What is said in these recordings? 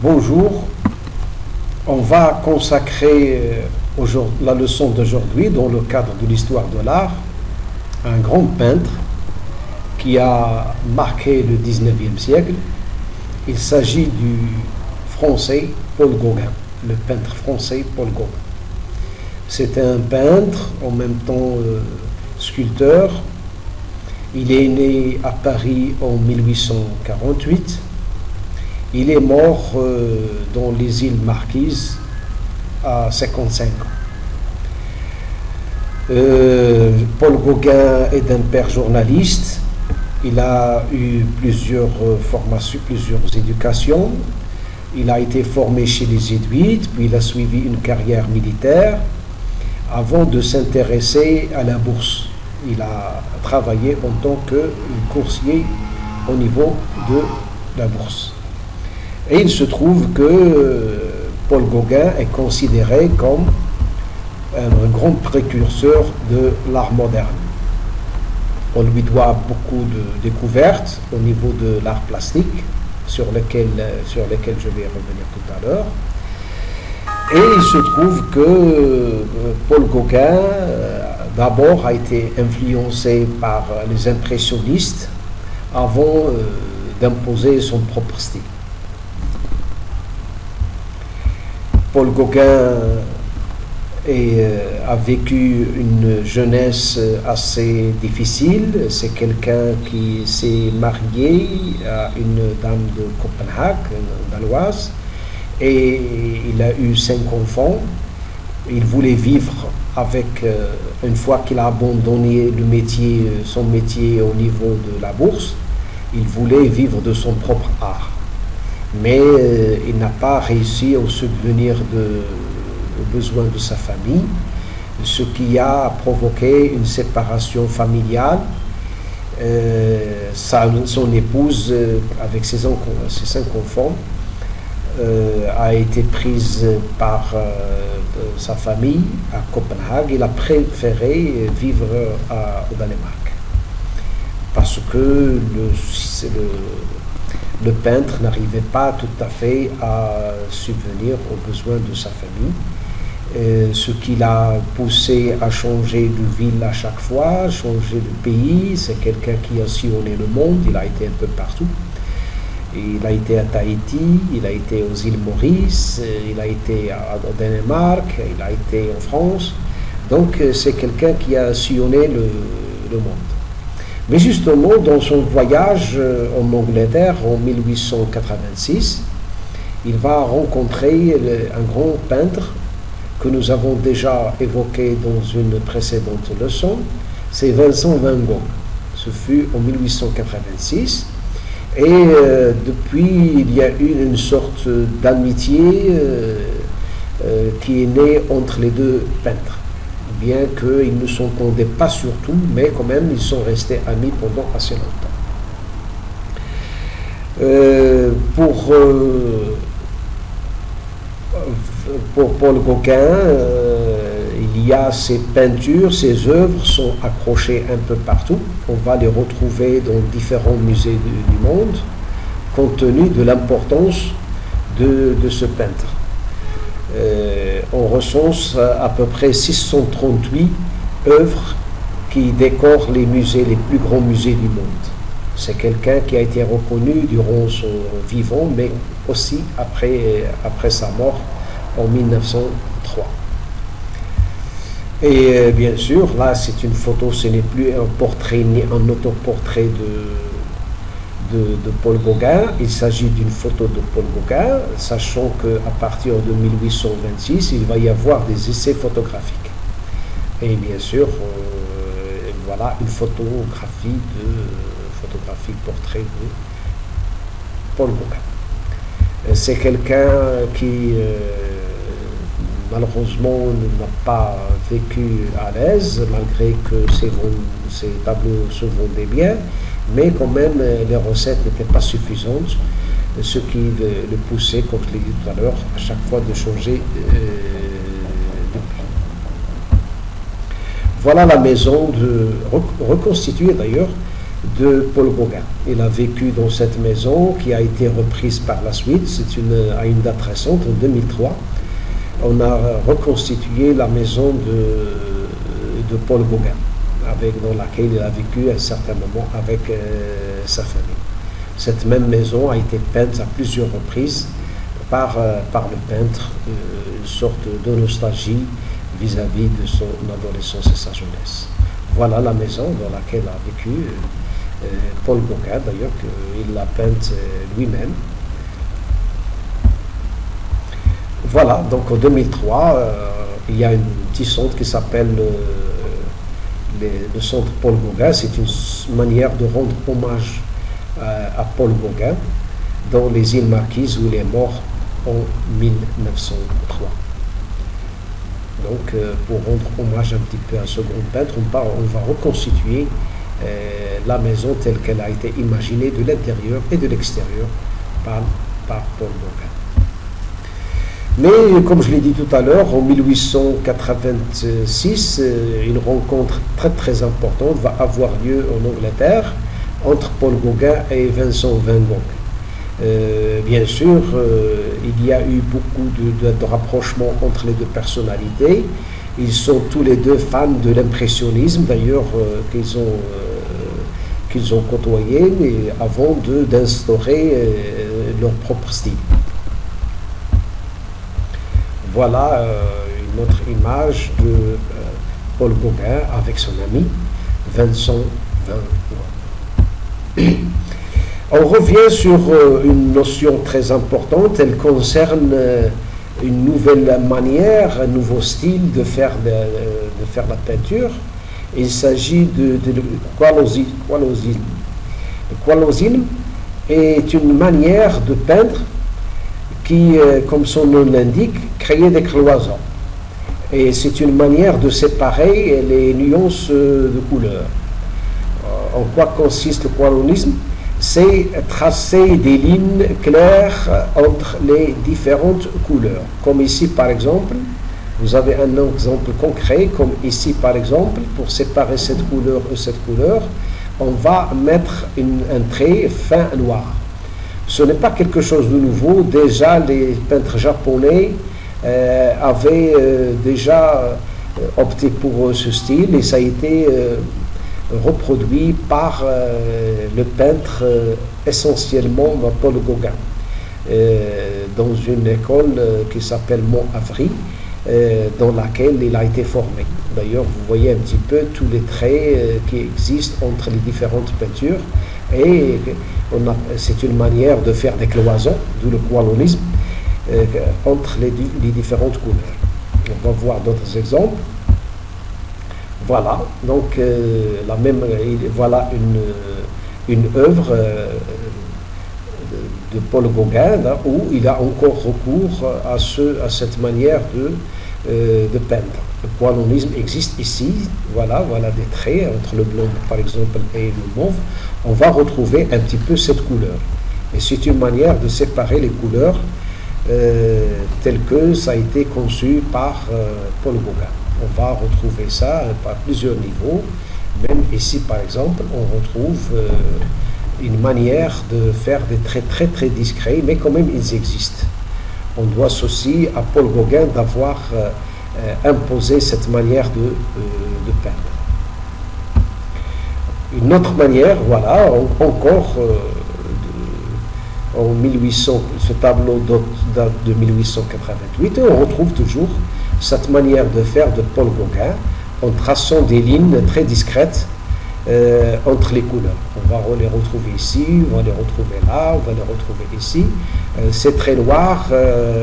Bonjour, on va consacrer la leçon d'aujourd'hui dans le cadre de l'histoire de l'art à un grand peintre qui a marqué le 19e siècle. Il s'agit du français Paul Gauguin, le peintre français Paul Gauguin. C'était un peintre, en même temps sculpteur. Il est né à Paris en 1848. Il est mort dans les îles Marquises à 55 ans. Paul Gauguin est d'un père journaliste. Il a eu plusieurs formations, plusieurs éducations. Il a été formé chez les Jésuites, puis il a suivi une carrière militaire avant de s'intéresser à la bourse. Il a travaillé en tant que coursier au niveau de la bourse. Et il se trouve que Paul Gauguin est considéré comme un grand précurseur de l'art moderne. On lui doit beaucoup de découvertes au niveau de l'art plastique, sur lesquelles je vais revenir tout à l'heure. Et il se trouve que Paul Gauguin, d'abord, a été influencé par les impressionnistes avant d'imposer son propre style. Paul Gauguin a vécu une jeunesse assez difficile. C'est quelqu'un qui s'est marié à une dame de Copenhague, une danoise, et il a eu 5 enfants. Il voulait vivre avec, une fois qu'il a abandonné son métier au niveau de la bourse, il voulait vivre de son propre art. Mais il n'a pas réussi à subvenir aux besoins de sa famille, ce qui a provoqué une séparation familiale. Son épouse, avec ses 5 enfants, a été prise par sa famille à Copenhague. Il a préféré vivre au Danemark parce que le peintre n'arrivait pas tout à fait à subvenir aux besoins de sa famille, ce qui l'a poussé à changer de ville à chaque fois, changer de pays. C'est quelqu'un qui a sillonné le monde, il a été un peu partout. Il a été à Tahiti, il a été aux îles Maurice, il a été au Danemark, il a été en France. Donc c'est quelqu'un qui a sillonné le monde. Mais justement, dans son voyage en Angleterre en 1886, il va rencontrer un grand peintre que nous avons déjà évoqué dans une précédente leçon, c'est Vincent van Gogh. Ce fut en 1886. Et depuis, il y a eu une sorte d'amitié qui est née entre les deux peintres. Bien qu'ils ne s'entendaient pas sur tout, mais quand même, ils sont restés amis pendant assez longtemps. Pour Paul Gauguin, il y a ses peintures, ses œuvres sont accrochées un peu partout. On va les retrouver dans différents musées du monde, compte tenu de l'importance de ce peintre. On recense à peu près 638 œuvres qui décorent les plus grands musées du monde. C'est quelqu'un qui a été reconnu durant son vivant, mais aussi après sa mort en 1903. Et bien sûr, là c'est une photo, ce n'est plus un portrait ni un autoportrait de Paul Gauguin. Il s'agit d'une photo de Paul Gauguin, sachant qu'à partir de 1826, il va y avoir des essais photographiques. Et bien sûr, voilà une photographie portrait de Paul Gauguin. C'est quelqu'un qui malheureusement n'a pas vécu à l'aise, malgré que ses tableaux se vendaient bien, mais quand même les recettes n'étaient pas suffisantes, ce qui le poussait, comme je l'ai dit tout à l'heure, à chaque fois de changer de pays. Voilà la maison reconstituée d'ailleurs. de Paul Gauguin. Il a vécu dans cette maison qui a été reprise par la suite, à une date récente, en 2003. On a reconstitué la maison de Paul Gauguin, dans laquelle il a vécu à un certain moment avec sa famille. Cette même maison a été peinte à plusieurs reprises par le peintre, une sorte de nostalgie vis-à-vis de son adolescence et sa jeunesse. Voilà la maison dans laquelle a vécu Paul Gauguin, d'ailleurs, qu'il l'a peinte lui-même. Voilà, donc en 2003, il y a un petit centre qui s'appelle le centre Paul Gauguin. C'est une manière de rendre hommage à Paul Gauguin dans les îles Marquises où il est mort en 1903. Donc, pour rendre hommage un petit peu à ce grand peintre, on va reconstituer la maison telle qu'elle a été imaginée de l'intérieur et de l'extérieur par Paul Gauguin. Mais, comme je l'ai dit tout à l'heure, en 1886, une rencontre très très importante va avoir lieu en Angleterre entre Paul Gauguin et Vincent van Gogh. Bien sûr, il y a eu beaucoup de rapprochements entre les deux personnalités. Ils sont tous les deux fans de l'impressionnisme, d'ailleurs, qu'ils ont côtoyé, mais avant d'instaurer leur propre style. Voilà une autre image de Paul Gauguin avec son ami Vincent van Gogh. On revient sur une notion très importante. Elle concerne une nouvelle manière, un nouveau style de faire la peinture. Il s'agit de qualosisme. Le qualosisme est une manière de peindre qui, comme son nom l'indique, crée des cloisons. Et c'est une manière de séparer les nuances de couleurs. En quoi consiste le qualosisme? C'est tracer des lignes claires entre les différentes couleurs. Comme ici, par exemple, vous avez un exemple concret, comme ici, par exemple, pour séparer cette couleur et cette couleur, on va mettre un trait fin noir. Ce n'est pas quelque chose de nouveau. Déjà, les peintres japonais avaient déjà opté pour ce style et ça a été reproduit par le peintre essentiellement Paul Gauguin dans une école qui s'appelle Mont-Avry, dans laquelle il a été formé. D'ailleurs, vous voyez un petit peu tous les traits qui existent entre les différentes peintures et c'est une manière de faire des cloisons, d'où le qualosisme, entre les différentes couleurs. On va voir d'autres exemples. Voilà, donc voilà une œuvre de Paul Gauguin là, où il a encore recours à cette manière de peindre. Le qualosisme existe ici, voilà des traits entre le blanc par exemple et le mauve. On va retrouver un petit peu cette couleur. Et c'est une manière de séparer les couleurs telles que ça a été conçu par Paul Gauguin. On va retrouver ça par plusieurs niveaux. Même ici, par exemple, on retrouve une manière de faire des traits très très discrets, mais quand même ils existent. On doit aussi à Paul Gauguin d'avoir imposé cette manière de peindre. Une autre manière, voilà, encore en 1800, ce tableau date de 1888, et on retrouve toujours cette manière de faire de Paul Gauguin en traçant des lignes très discrètes entre les couleurs. On va les retrouver ici, on va les retrouver là, on va les retrouver ici. C'est très noir,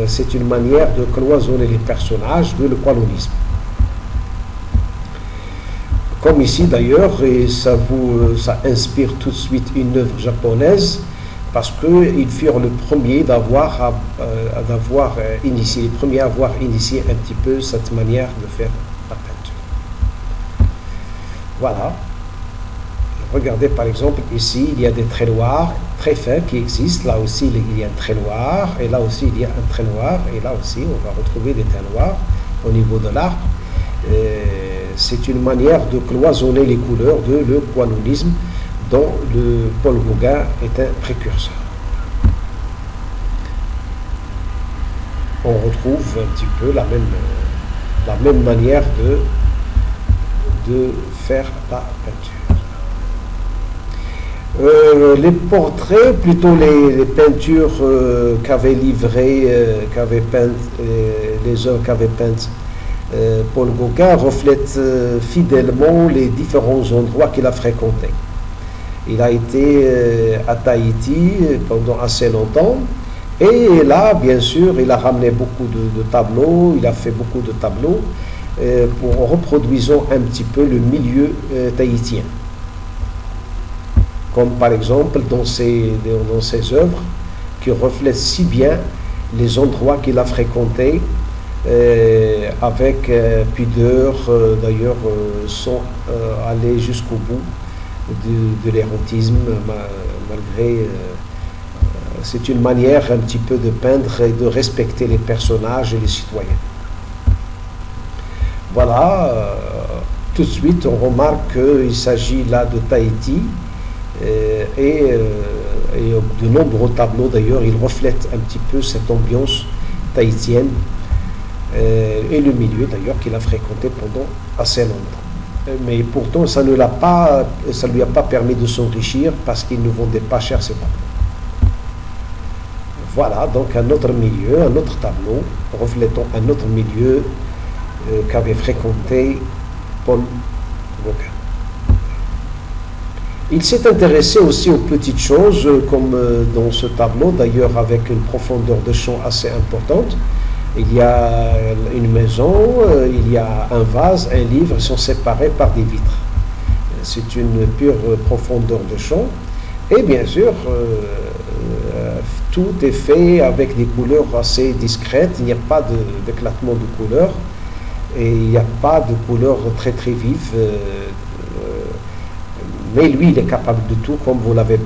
c'est une manière de cloisonner les personnages de le qualosisme. Comme ici d'ailleurs, et ça inspire tout de suite une œuvre japonaise, parce qu'ils furent le premier d'avoir initié, les premiers à avoir initié un petit peu cette manière de faire la peinture. Voilà. Regardez par exemple ici, il y a des traits noirs très fins qui existent. Là aussi, il y a un trait noir, et là aussi, il y a un trait noir, et là aussi, on va retrouver des traits noirs au niveau de l'arbre. C'est une manière de cloisonner les couleurs de le qualosisme dont le Paul Gauguin est un précurseur. On retrouve un petit peu la même manière de faire la peinture. Les portraits, plutôt les peintures qu'avait livrées, qu'avait peintes, les œuvres qu'avait peintes Paul Gauguin reflètent fidèlement les différents endroits qu'il a fréquentés. Il a été à Tahiti pendant assez longtemps, et là, bien sûr, il a ramené beaucoup de tableaux, il a fait beaucoup de tableaux pour reproduisant un petit peu le milieu tahitien. Comme par exemple dans ses œuvres, qui reflètent si bien les endroits qu'il a fréquentés, avec pudeur, d'ailleurs, sans aller jusqu'au bout de l'érotisme, malgré... c'est une manière un petit peu de peindre et de respecter les personnages et les citoyens. Voilà, tout de suite on remarque qu'il s'agit là de Tahiti, et de nombreux tableaux d'ailleurs, ils reflètent un petit peu cette ambiance tahitienne, et le milieu d'ailleurs qu'il a fréquenté pendant assez longtemps. Mais pourtant ça ne lui a pas permis de s'enrichir, parce qu'il ne vendait pas cher ses tableaux. Voilà donc un autre milieu, un autre tableau reflétant un autre milieu qu'avait fréquenté Paul Gauguin. Il s'est intéressé aussi aux petites choses, comme dans ce tableau, d'ailleurs avec une profondeur de champ assez importante. Il y a une maison, il y a un vase, un livre, ils sont séparés par des vitres. C'est une pure profondeur de champ. Et bien sûr, tout est fait avec des couleurs assez discrètes, il n'y a pas d'éclatement de couleurs, et il n'y a pas de couleurs très très vives, mais lui il est capable de tout, comme vous l'avez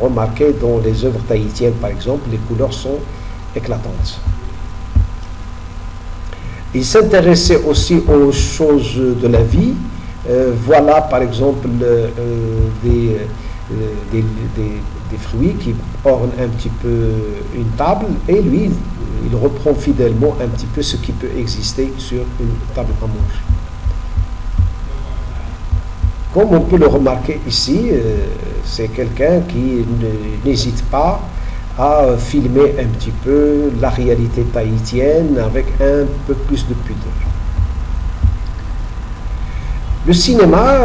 remarqué dans les œuvres tahitiennes par exemple, les couleurs sont éclatantes. Il s'intéressait aussi aux choses de la vie. Voilà par exemple des fruits qui ornent un petit peu une table, et lui il reprend fidèlement un petit peu ce qui peut exister sur une table à manger. Comme on peut le remarquer ici, c'est quelqu'un qui n'hésite pas à filmer un petit peu la réalité tahitienne avec un peu plus de pudeur. Le cinéma,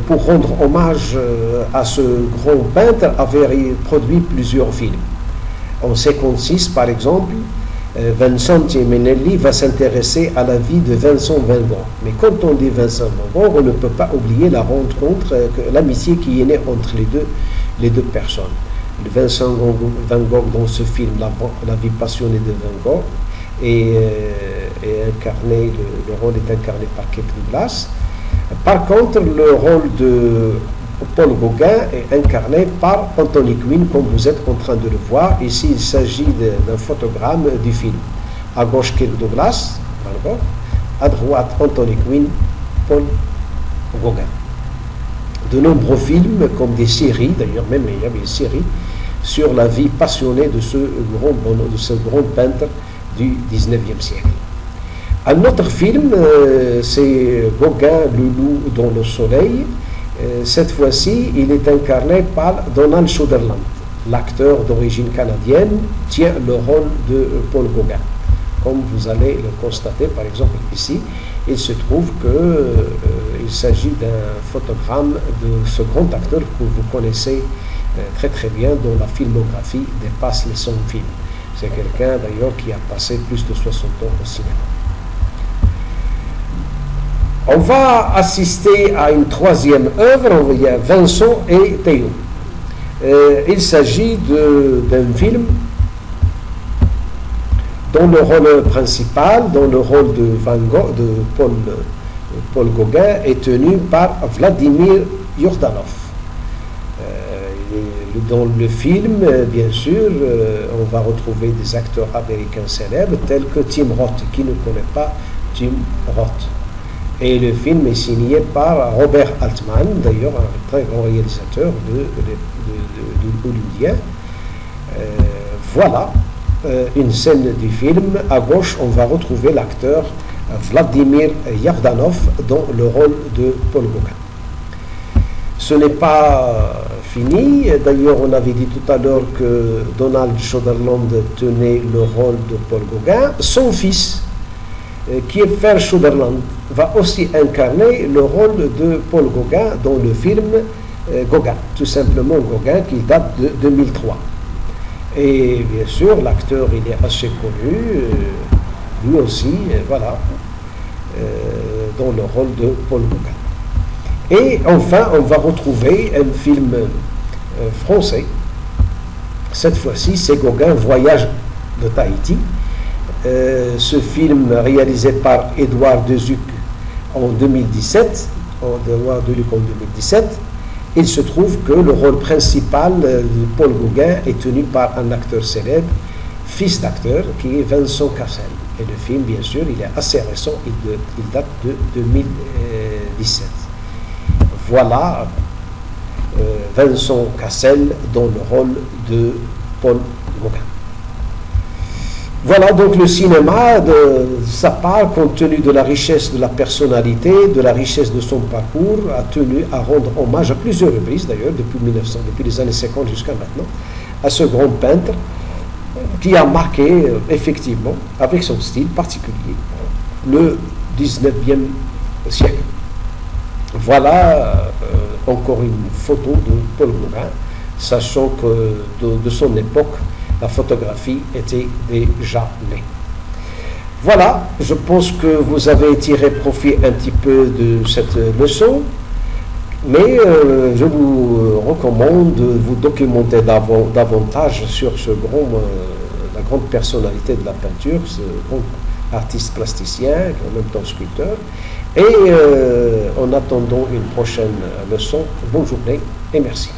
pour rendre hommage à ce grand peintre, avait produit plusieurs films. En 1956, par exemple, Vincent Minnelli va s'intéresser à la vie de Vincent Van Gogh. Mais quand on dit Vincent Van Gogh, on ne peut pas oublier la rencontre, l'amitié qui est née entre les deux personnes. Le Vincent Van Gogh, dans ce film, la vie passionnée de Van Gogh, est incarné, le rôle est incarné par Kirk Douglas. Par contre, le rôle de Paul Gauguin est incarné par Anthony Quinn, comme vous êtes en train de le voir. Ici, il s'agit d'un photogramme du film. À gauche, Kirk Douglas, à droite, Anthony Quinn, Paul Gauguin. De nombreux films, comme des séries, d'ailleurs même il y avait une série, sur la vie passionnée de ce grand peintre du 19e siècle. Un autre film, c'est Gauguin, le loup dans le soleil. Cette fois-ci, il est incarné par Donald Sutherland. L'acteur d'origine canadienne tient le rôle de Paul Gauguin. Comme vous allez le constater, par exemple ici, il se trouve qu'il s'agit d'un photogramme de ce grand acteur que vous connaissez très très bien, dont la filmographie dépasse les 100 films. C'est quelqu'un d'ailleurs qui a passé plus de 60 ans au cinéma. On va assister à une troisième œuvre, il y a Vincent et Théo. Il s'agit d'un film dont le rôle principal, dont le rôle de Van Gogh, de Paul Gauguin, est tenu par Vladimir Yordanov. Dans le film, bien sûr, on va retrouver des acteurs américains célèbres tels que Tim Roth. Qui ne connaît pas Tim Roth? Et le film est signé par Robert Altman, d'ailleurs un très grand réalisateur hollandien. Voilà une scène du film. À gauche, on va retrouver l'acteur Vladimir Yardanov dans le rôle de Paul Gauguin. Ce n'est pas fini. D'ailleurs, on avait dit tout à l'heure que Donald Sutherland tenait le rôle de Paul Gauguin. Son fils, Kiefer Sutherland, va aussi incarner le rôle de Paul Gauguin dans le film Gauguin, tout simplement Gauguin, qui date de 2003. Et bien sûr, l'acteur, il est assez connu, lui aussi, voilà, dans le rôle de Paul Gauguin. Et enfin, on va retrouver un film français. Cette fois-ci, c'est Gauguin, Voyage de Tahiti. Ce film réalisé par Édouard Dezuc en 2017, il se trouve que le rôle principal de Paul Gauguin est tenu par un acteur célèbre, fils d'acteur, qui est Vincent Cassel. Et le film, bien sûr, il est assez récent, il date de 2017. Voilà Vincent Cassel dans le rôle de Paul Gauguin. Voilà donc le cinéma de sa part, compte tenu de la richesse de la personnalité, de la richesse de son parcours, a tenu à rendre hommage à plusieurs reprises d'ailleurs, depuis les années 50 jusqu'à maintenant, à ce grand peintre qui a marqué effectivement, avec son style particulier, le 19e siècle. Voilà encore une photo de Paul Gauguin, sachant que de son époque, la photographie était déjà née. Voilà, je pense que vous avez tiré profit un petit peu de cette leçon, mais je vous recommande de vous documenter davantage sur la grande personnalité de la peinture, ce grand artiste plasticien, en même temps sculpteur. Et en attendant une prochaine leçon, bonne journée et merci.